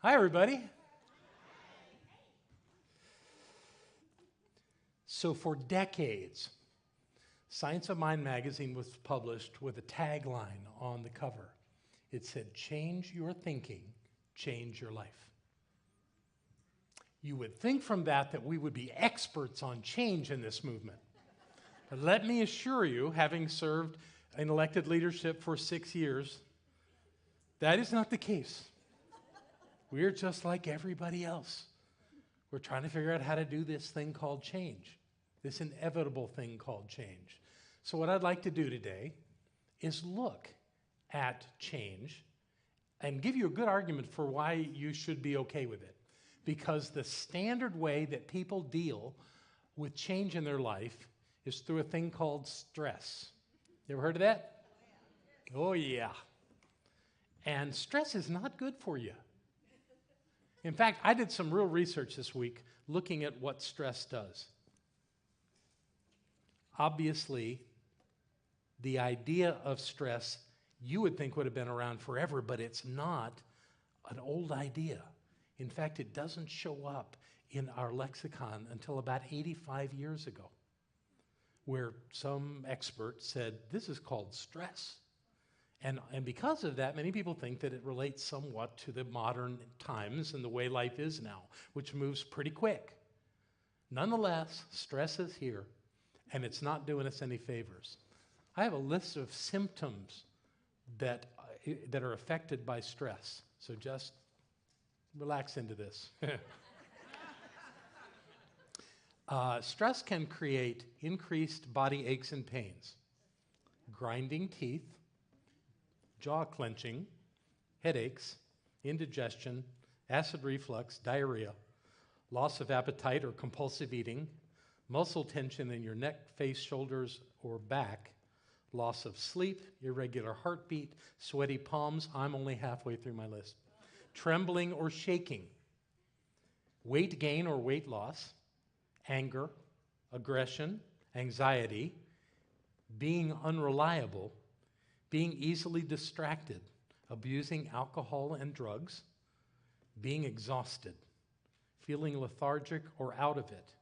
Hi, everybody. So for decades, Science of Mind magazine was published with a tagline on the cover. It said, "Change your thinking, change your life." You would think from that we would be experts on change in this movement. But let me assure you, having served in elected leadership for 6 years, that is not the case. We're just like everybody else. We're trying to figure out how to do this thing called change, this inevitable thing called change. So what I'd like to do today is look at change and give you a good argument for why you should be okay with it. Because the standard way that people deal with change in their life is through a thing called stress. You ever heard of that? Oh, yeah. And stress is not good for you. In fact, I did some real research this week looking at what stress does. Obviously, the idea of stress you would think would have been around forever, but it's not an old idea. In fact, it doesn't show up in our lexicon until about 85 years ago, where some expert said, this is called stress. And because of that, many people think that it relates somewhat to the modern times and the way life is now, which moves pretty quick. Nonetheless, stress is here, and it's not doing us any favors. I have a list of symptoms that are affected by stress, so just relax into this. Stress can create increased body aches and pains, grinding teeth, jaw clenching, headaches, indigestion, acid reflux, diarrhea, loss of appetite or compulsive eating, muscle tension in your neck, face, shoulders, or back, loss of sleep, irregular heartbeat, sweaty palms. I'm only halfway through my list. Trembling or shaking, weight gain or weight loss, anger, aggression, anxiety, being unreliable, being easily distracted, abusing alcohol and drugs, being exhausted, feeling lethargic or out of it,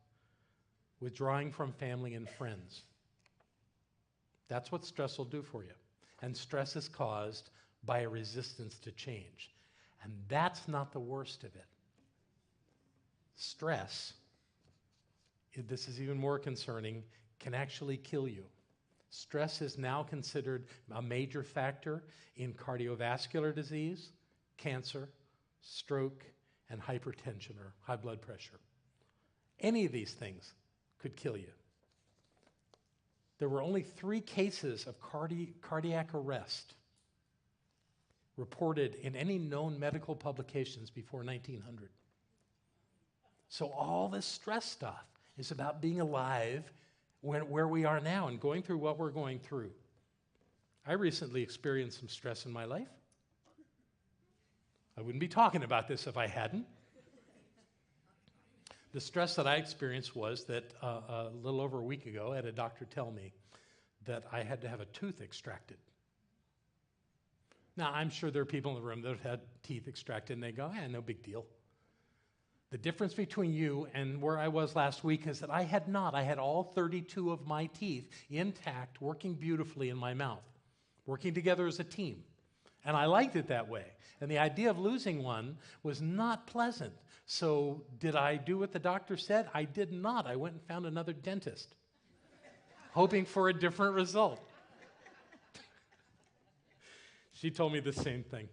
withdrawing from family and friends. That's what stress will do for you. And stress is caused by a resistance to change. And that's not the worst of it. Stress, this is even more concerning, can actually kill you. Stress is now considered a major factor in cardiovascular disease, cancer, stroke, and hypertension or high blood pressure. Any of these things could kill you. There were only 3 cases of cardiac arrest reported in any known medical publications before 1900. So all this stress stuff is about being alive where we are now and going through what we're going through. I recently experienced some stress in my life. I wouldn't be talking about this if I hadn't. The stress that I experienced was that a little over a week ago, I had a doctor tell me that I had to have a tooth extracted. Now, I'm sure there are people in the room that have had teeth extracted and they go, no big deal. The difference between you and where I was last week is that I had not. I had all 32 of my teeth intact, working beautifully in my mouth, working together as a team. And I liked it that way. And the idea of losing one was not pleasant. So did I do what the doctor said? I did not. I went and found another dentist, hoping for a different result. She told me the same thing.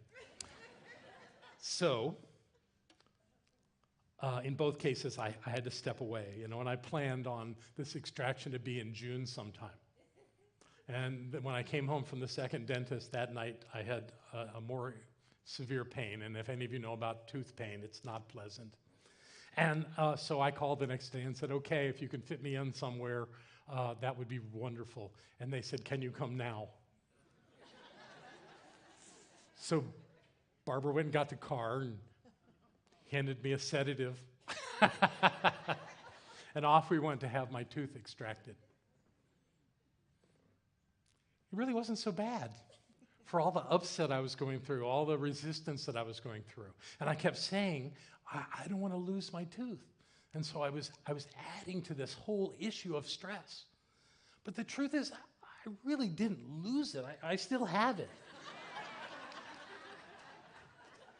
So, in both cases, I had to step away, and I planned on this extraction to be in June sometime. And when I came home from the second dentist that night, I had a more severe pain, and if any of you know about tooth pain, it's not pleasant. And so I called the next day and said, okay, if you can fit me in somewhere, that would be wonderful. And they said, can you come now? So Barbara went and got the car and handed me a sedative. And off we went to have my tooth extracted. It really wasn't so bad for all the upset I was going through, all the resistance that I was going through. And I kept saying, I don't want to lose my tooth. And so I was adding to this whole issue of stress. But the truth is, I really didn't lose it. I still have it.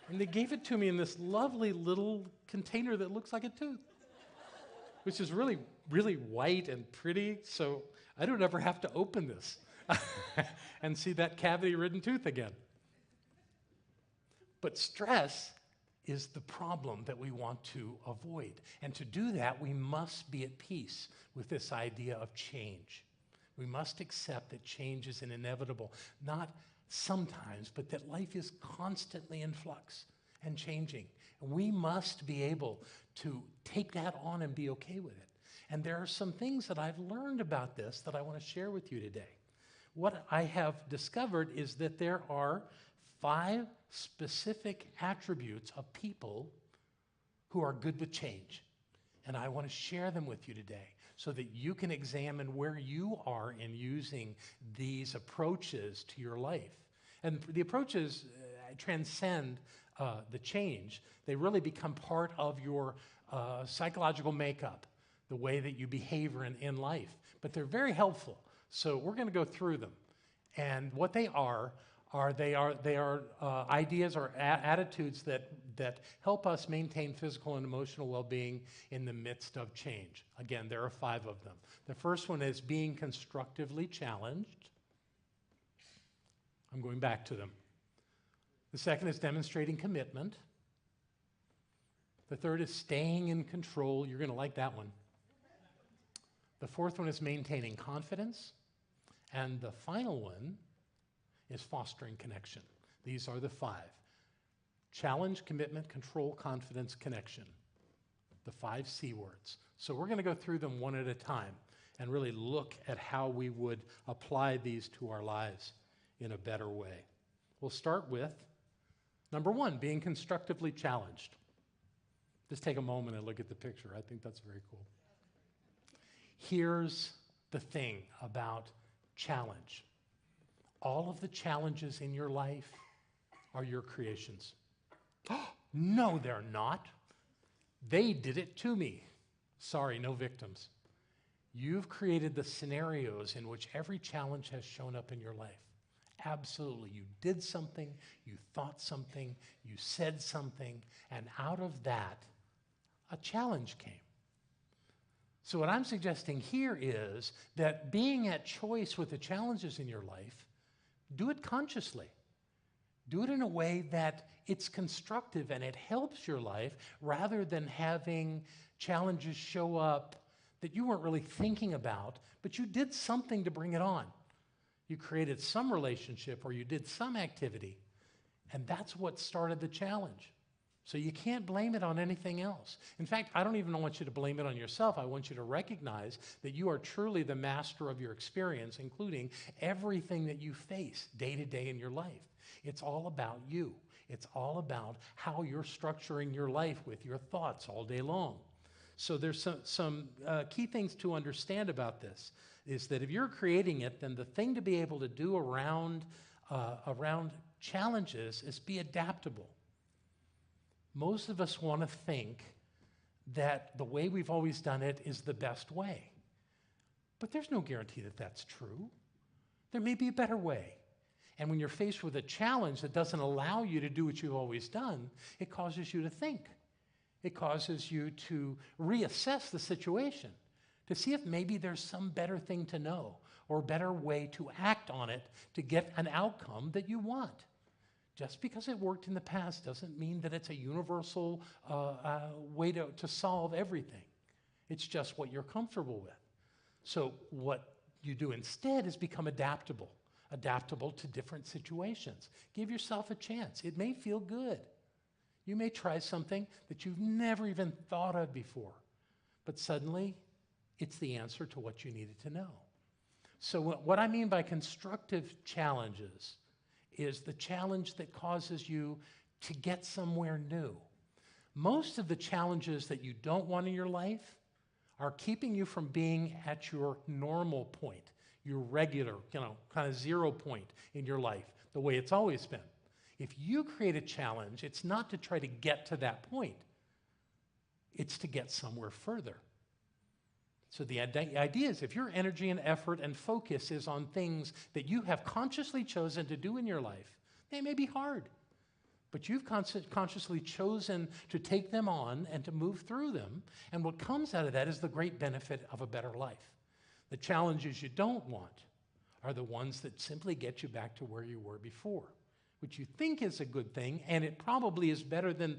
And they gave it to me in this lovely little container that looks like a tooth, which is really, really white and pretty, so I don't ever have to open this and see that cavity-ridden tooth again. But stress is the problem that we want to avoid. And to do that, we must be at peace with this idea of change. We must accept that change is inevitable, not sometimes, but that life is constantly in flux and changing. And we must be able to take that on and be okay with it. And there are some things that I've learned about this that I want to share with you today. What I have discovered is that there are 5 specific attributes of people who are good with change. And I want to share them with you today so that you can examine where you are in using these approaches to your life. And the approaches transcend the change. They really become part of your psychological makeup, the way that you behave in life. But they're very helpful. So we're going to go through them. And what they are ideas or attitudes that help us maintain physical and emotional well-being in the midst of change. Again, there are 5 of them. The first one is being constructively challenged. I'm going back to them. The second is demonstrating commitment. The third is staying in control. You're going to like that one. The fourth one is maintaining confidence. And the final one is fostering connection. These are the 5. Challenge, commitment, control, confidence, connection. The 5 C words. So we're going to go through them one at a time and really look at how we would apply these to our lives in a better way. We'll start with number 1, being constructively challenged. Just take a moment and look at the picture. I think that's very cool. Here's the thing about challenge. All of the challenges in your life are your creations. No, they're not. They did it to me. Sorry, no victims. You've created the scenarios in which every challenge has shown up in your life. Absolutely. You did something, you thought something, you said something, and out of that, a challenge came. So what I'm suggesting here is that being at choice with the challenges in your life, do it consciously. Do it in a way that it's constructive and it helps your life rather than having challenges show up that you weren't really thinking about, but you did something to bring it on. You created some relationship or you did some activity, and that's what started the challenge. So you can't blame it on anything else. In fact, I don't even want you to blame it on yourself. I want you to recognize that you are truly the master of your experience, including everything that you face day to day in your life. It's all about you. It's all about how you're structuring your life with your thoughts all day long. So there's some key things to understand about this, is that if you're creating it, then the thing to be able to do around challenges is be adaptable. Most of us want to think that the way we've always done it is the best way. But there's no guarantee that that's true. There may be a better way. And when you're faced with a challenge that doesn't allow you to do what you've always done, it causes you to think. It causes you to reassess the situation, to see if maybe there's some better thing to know or better way to act on it to get an outcome that you want. Just because it worked in the past doesn't mean that it's a universal way to solve everything. It's just what you're comfortable with. So what you do instead is become adaptable to different situations. Give yourself a chance. It may feel good. You may try something that you've never even thought of before, but suddenly it's the answer to what you needed to know. So what I mean by constructive challenges is the challenge that causes you to get somewhere new. Most of the challenges that you don't want in your life are keeping you from being at your normal point, your regular, kind of 0 point in your life, the way it's always been. If you create a challenge, it's not to try to get to that point. It's to get somewhere further. So the idea is if your energy and effort and focus is on things that you have consciously chosen to do in your life, they may be hard, but you've consciously chosen to take them on and to move through them. And what comes out of that is the great benefit of a better life. The challenges you don't want are the ones that simply get you back to where you were before, which you think is a good thing, and it probably is better than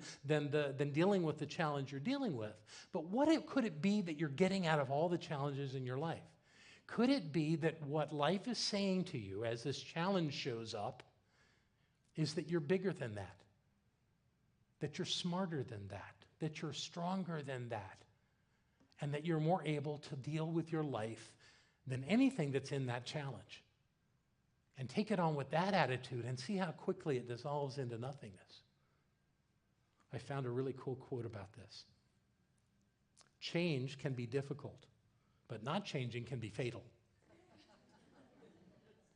dealing with the challenge you're dealing with. But could it be that you're getting out of all the challenges in your life? Could it be that what life is saying to you as this challenge shows up is that you're bigger than that you're smarter than that you're stronger than that, and that you're more able to deal with your life than anything that's in that challenge? And take it on with that attitude and see how quickly it dissolves into nothingness. I found a really cool quote about this. Change can be difficult, but not changing can be fatal.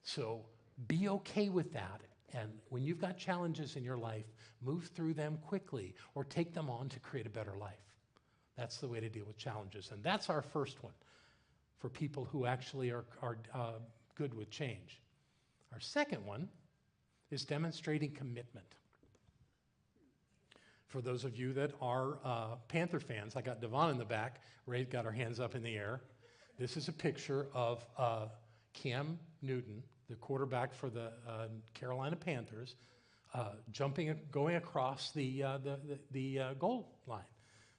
So be okay with that. And when you've got challenges in your life, move through them quickly or take them on to create a better life. That's the way to deal with challenges. And that's our first one for people who actually are good with change. Our second one is demonstrating commitment. For those of you that are Panther fans, I got Devon in the back. Ray got her hands up in the air. This is a picture of Cam Newton, the quarterback for the Carolina Panthers, going across the goal line.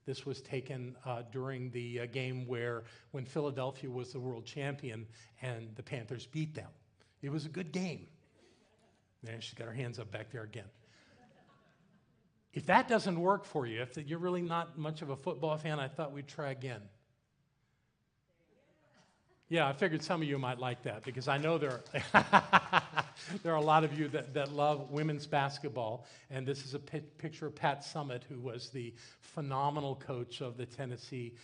This was taken during the game when Philadelphia was the world champion and the Panthers beat them. It was a good game. There, she's got her hands up back there again. If that doesn't work for you, if you're really not much of a football fan, I thought we'd try again. Yeah, I figured some of you might like that because I know there are a lot of you that love women's basketball. And this is a picture of Pat Summitt, who was the phenomenal coach of the Tennessee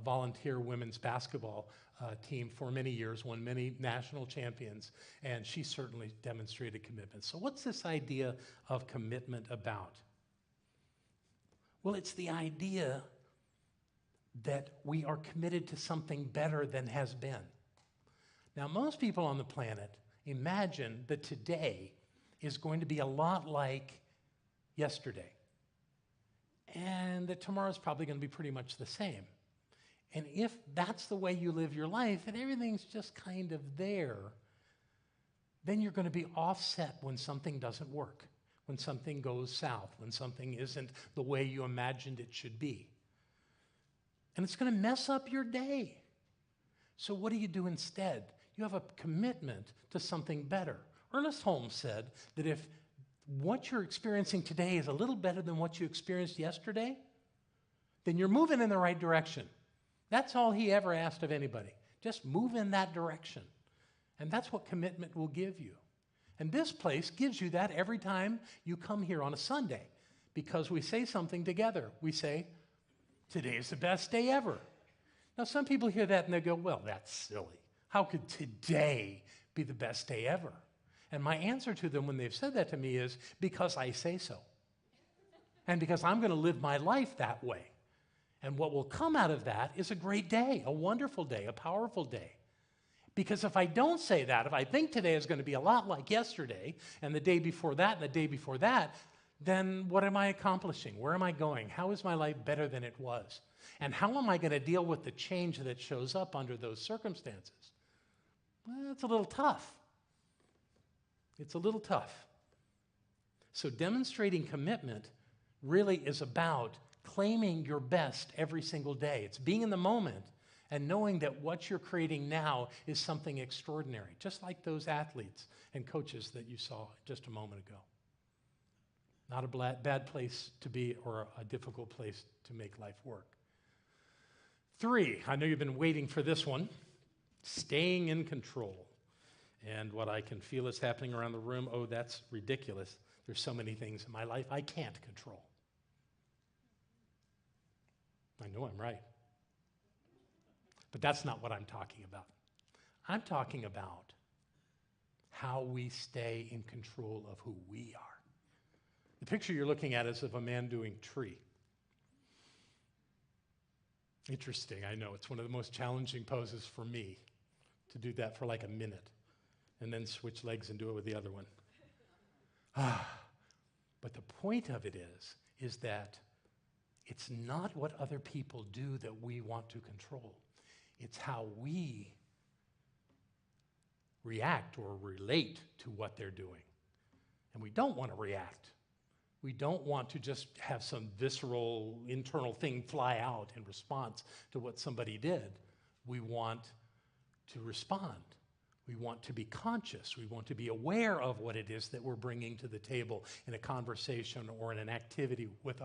volunteer women's basketball team for many years, won many national champions, and she certainly demonstrated commitment. So what's this idea of commitment about? Well, it's the idea that we are committed to something better than has been. Now, most people on the planet imagine that today is going to be a lot like yesterday, and that tomorrow is probably going to be pretty much the same. And if that's the way you live your life and everything's just kind of there, then you're going to be offset when something doesn't work, when something goes south, when something isn't the way you imagined it should be. And it's going to mess up your day. So what do you do instead? You have a commitment to something better. Ernest Holmes said that if what you're experiencing today is a little better than what you experienced yesterday, then you're moving in the right direction. That's all he ever asked of anybody. Just move in that direction. And that's what commitment will give you. And this place gives you that every time you come here on a Sunday, because we say something together. We say, today is the best day ever. Now, some people hear that and they go, well, that's silly. How could today be the best day ever? And my answer to them when they've said that to me is, because I say so. And because I'm going to live my life that way. And what will come out of that is a great day, a wonderful day, a powerful day. Because if I don't say that, if I think today is going to be a lot like yesterday, and the day before that, and the day before that, then what am I accomplishing? Where am I going? How is my life better than it was? And how am I going to deal with the change that shows up under those circumstances? Well, it's a little tough. It's a little tough. So demonstrating commitment really is about claiming your best every single day. It's being in the moment and knowing that what you're creating now is something extraordinary, just like those athletes and coaches that you saw just a moment ago. Not a bad place to be or a difficult place to make life work. 3, I know you've been waiting for this one, staying in control. And what I can feel is happening around the room, oh, that's ridiculous. There's so many things in my life I can't control. I know I'm right. But that's not what I'm talking about. I'm talking about how we stay in control of who we are. The picture you're looking at is of a man doing tree. Interesting, I know. It's one of the most challenging poses for me to do that for like a minute and then switch legs and do it with the other one. But the point of it is that it's not what other people do that we want to control. It's how we react or relate to what they're doing. And we don't want to react. We don't want to just have some visceral internal thing fly out in response to what somebody did. We want to respond. We want to be conscious. We want to be aware of what it is that we're bringing to the table in a conversation or in an activity with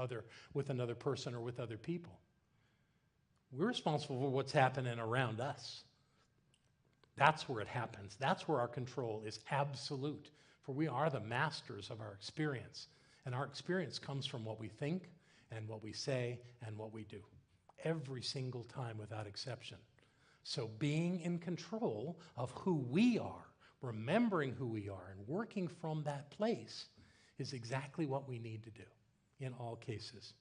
another person or with other people. We're responsible for what's happening around us. That's where it happens. That's where our control is absolute, for we are the masters of our experience. And our experience comes from what we think and what we say and what we do, every single time without exception. So being in control of who we are, remembering who we are, and working from that place is exactly what we need to do in all cases.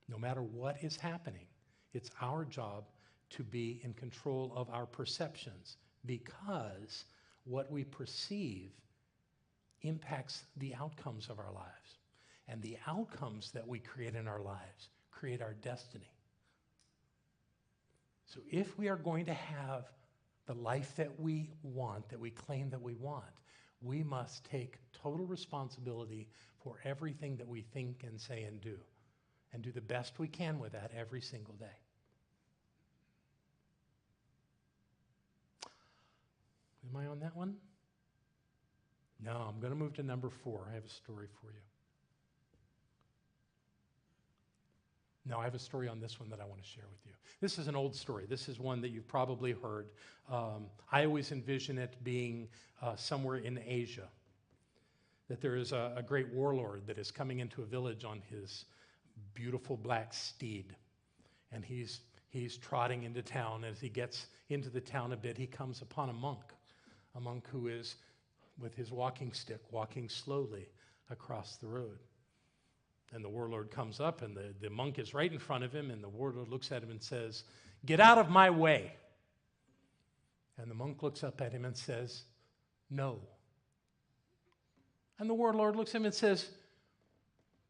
No matter what is happening, it's our job to be in control of our perceptions, because what we perceive impacts the outcomes of our lives. And the outcomes that we create in our lives create our destiny. So if we are going to have the life that we want, that we claim that we want, we must take total responsibility for everything that we think and say and do the best we can with that every single day. Am I on that one? No, I'm going to move to number 4. I have a story for you. No, I have a story on this one that I want to share with you. This is an old story. This is one that you've probably heard. I always envision it being somewhere in Asia, that there is a great warlord that is coming into a village on his beautiful black steed. And he's trotting into town. As he gets into the town a bit, he comes upon a monk who is, with his walking stick, walking slowly across the road. And the warlord comes up, and the monk is right in front of him, and the warlord looks at him and says, "Get out of my way." And the monk looks up at him and says, "No." And the warlord looks at him and says,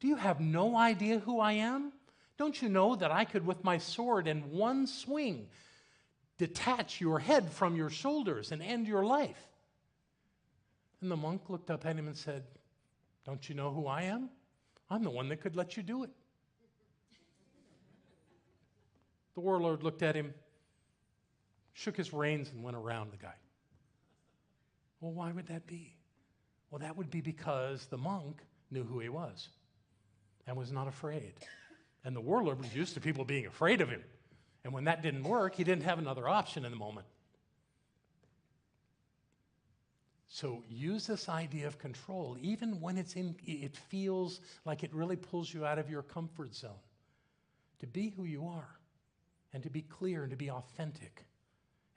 "Do you have no idea who I am? Don't you know that I could, with my sword in one swing, detach your head from your shoulders and end your life?" And the monk looked up at him and said, "Don't you know who I am? I'm the one that could let you do it." The warlord looked at him, shook his reins, and went around the guy. Well, why would that be? Well, that would be because the monk knew who he was and was not afraid. And the warlord was used to people being afraid of him. And when that didn't work, he didn't have another option in the moment. So use this idea of control, even when it feels like it really pulls you out of your comfort zone, to be who you are and to be clear and to be authentic.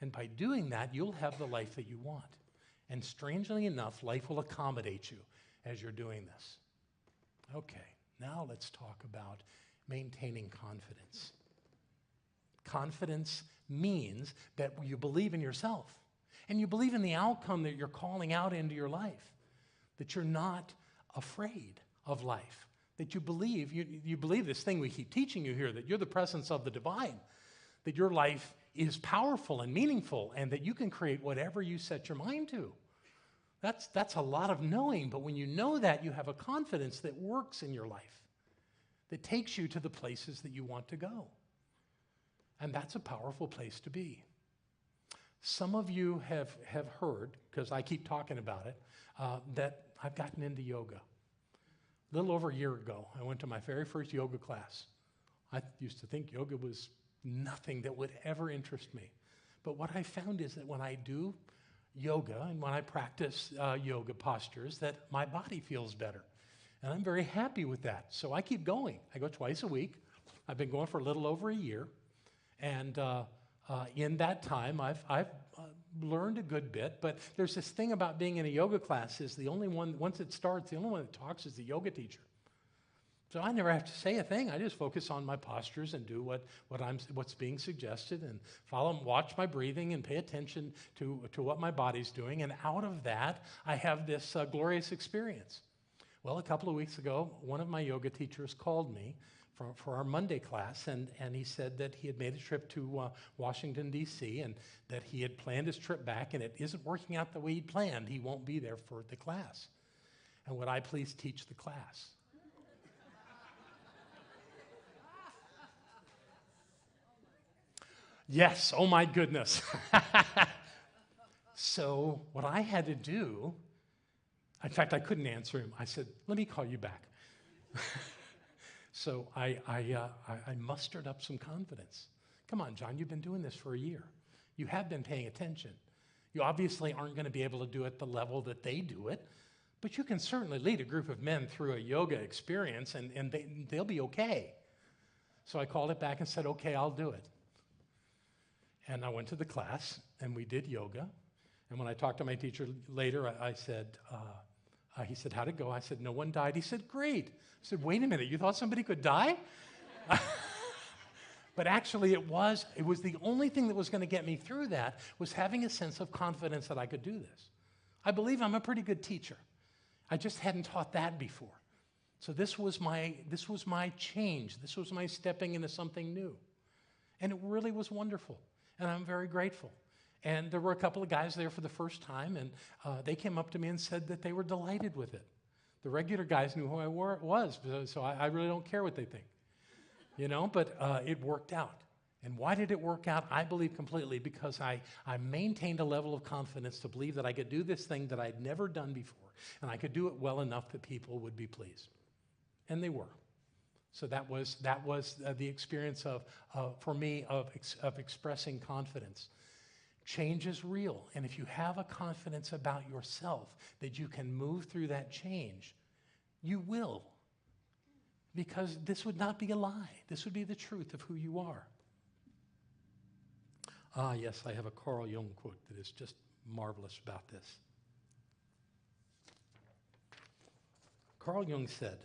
And by doing that, you'll have the life that you want. And strangely enough, life will accommodate you as you're doing this. Okay, now let's talk about maintaining confidence. Confidence means that you believe in yourself. And you believe in the outcome that you're calling out into your life, that you're not afraid of life, that you believe this thing we keep teaching you here, that you're the presence of the divine, that your life is powerful and meaningful, and that you can create whatever you set your mind to. That's a lot of knowing, but when you know that, you have a confidence that works in your life, that takes you to the places that you want to go. And that's a powerful place to be. Some of you have heard, because I keep talking about it, that I've gotten into yoga. A little over a year ago, I went to my very first yoga class. I used to think yoga was nothing that would ever interest me. But what I found is that when I do yoga and when I practice yoga postures, that my body feels better. And I'm very happy with that. So I keep going. I go twice a week. I've been going for a little over a year. And In that time, I've learned a good bit, but there's this thing about being in a yoga class is the only one, once it starts, the only one that talks is the yoga teacher. So I never have to say a thing. I just focus on my postures and do what's being suggested and watch my breathing and pay attention to what my body's doing. And out of that, I have this glorious experience. Well, a couple of weeks ago, one of my yoga teachers called me for our Monday class, and he said that he had made a trip to Washington, D.C., and that he had planned his trip back, and it isn't working out the way he'd planned. He won't be there for the class. And would I please teach the class? Yes, oh my goodness. So what I had to do, in fact, I couldn't answer him. I said, let me call you back. So I mustered up some confidence. Come on, John, you've been doing this for a year. You have been paying attention. You obviously aren't going to be able to do it the level that they do it, but you can certainly lead a group of men through a yoga experience, and they'll be okay. So I called it back and said, okay, I'll do it. And I went to the class, and we did yoga. And when I talked to my teacher later, I said, he said, how'd it go? I said, no one died. He said, great. I said, wait a minute, you thought somebody could die? But actually it was the only thing that was going to get me through that was having a sense of confidence that I could do this. I believe I'm a pretty good teacher. I just hadn't taught that before. So this was my change. This was my stepping into something new. And it really was wonderful. And I'm very grateful. And there were a couple of guys there for the first time, and they came up to me and said that they were delighted with it. The regular guys knew who I was, so I really don't care what they think. But it worked out. And why did it work out? I believe completely because I maintained a level of confidence to believe that I could do this thing that I'd never done before, and I could do it well enough that people would be pleased. And they were. So that was the experience for me of expressing confidence. Change is real, and if you have a confidence about yourself that you can move through that change, you will. Because this would not be a lie. This would be the truth of who you are. Ah, yes, I have a Carl Jung quote that is just marvelous about this. Carl Jung said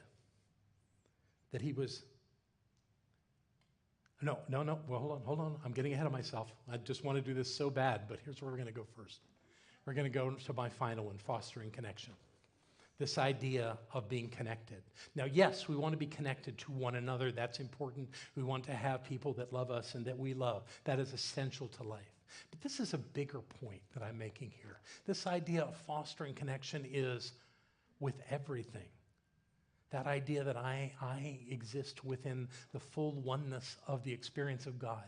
that he was... No. Well, hold on. I'm getting ahead of myself. I just want to do this so bad, but here's where we're going to go first. We're going to go to my final one, fostering connection. This idea of being connected. Now, yes, we want to be connected to one another. That's important. We want to have people that love us and that we love. That is essential to life. But this is a bigger point that I'm making here. This idea of fostering connection is with everything. That idea that I exist within the full oneness of the experience of God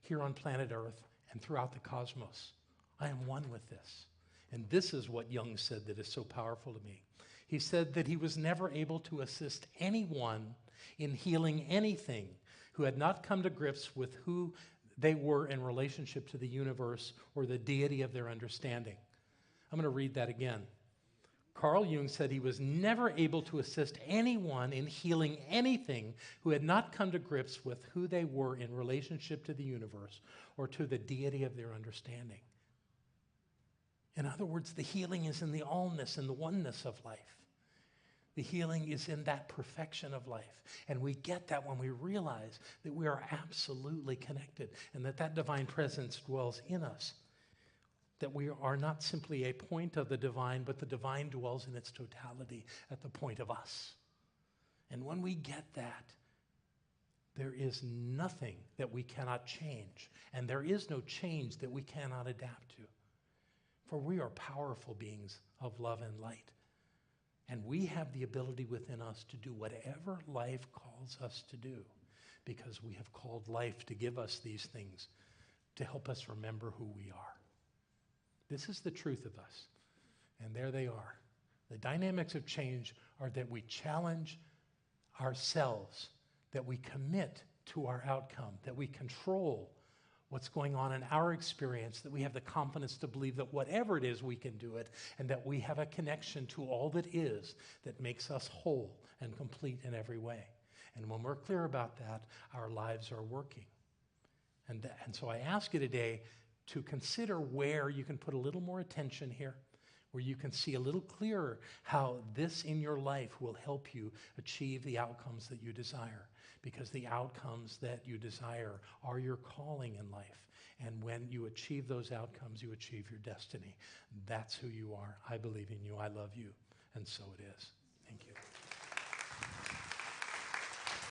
here on planet Earth and throughout the cosmos. I am one with this. And this is what Jung said that is so powerful to me. He said that he was never able to assist anyone in healing anything who had not come to grips with who they were in relationship to the universe or the deity of their understanding. I'm going to read that again. Carl Jung said he was never able to assist anyone in healing anything who had not come to grips with who they were in relationship to the universe or to the deity of their understanding. In other words, the healing is in the allness and the oneness of life. The healing is in that perfection of life. And we get that when we realize that we are absolutely connected and that divine presence dwells in us. That we are not simply a point of the divine, but the divine dwells in its totality at the point of us. And when we get that, there is nothing that we cannot change, and there is no change that we cannot adapt to. For we are powerful beings of love and light, and we have the ability within us to do whatever life calls us to do, because we have called life to give us these things, to help us remember who we are. This is the truth of us. And there they are. The dynamics of change are that we challenge ourselves, that we commit to our outcome, that we control what's going on in our experience, that we have the confidence to believe that whatever it is, we can do it, and that we have a connection to all that is that makes us whole and complete in every way. And when we're clear about that, our lives are working. And so I ask you today to consider where you can put a little more attention here, where you can see a little clearer how this in your life will help you achieve the outcomes that you desire. Because the outcomes that you desire are your calling in life. And when you achieve those outcomes, you achieve your destiny. That's who you are. I believe in you. I love you. And so it is. Thank you.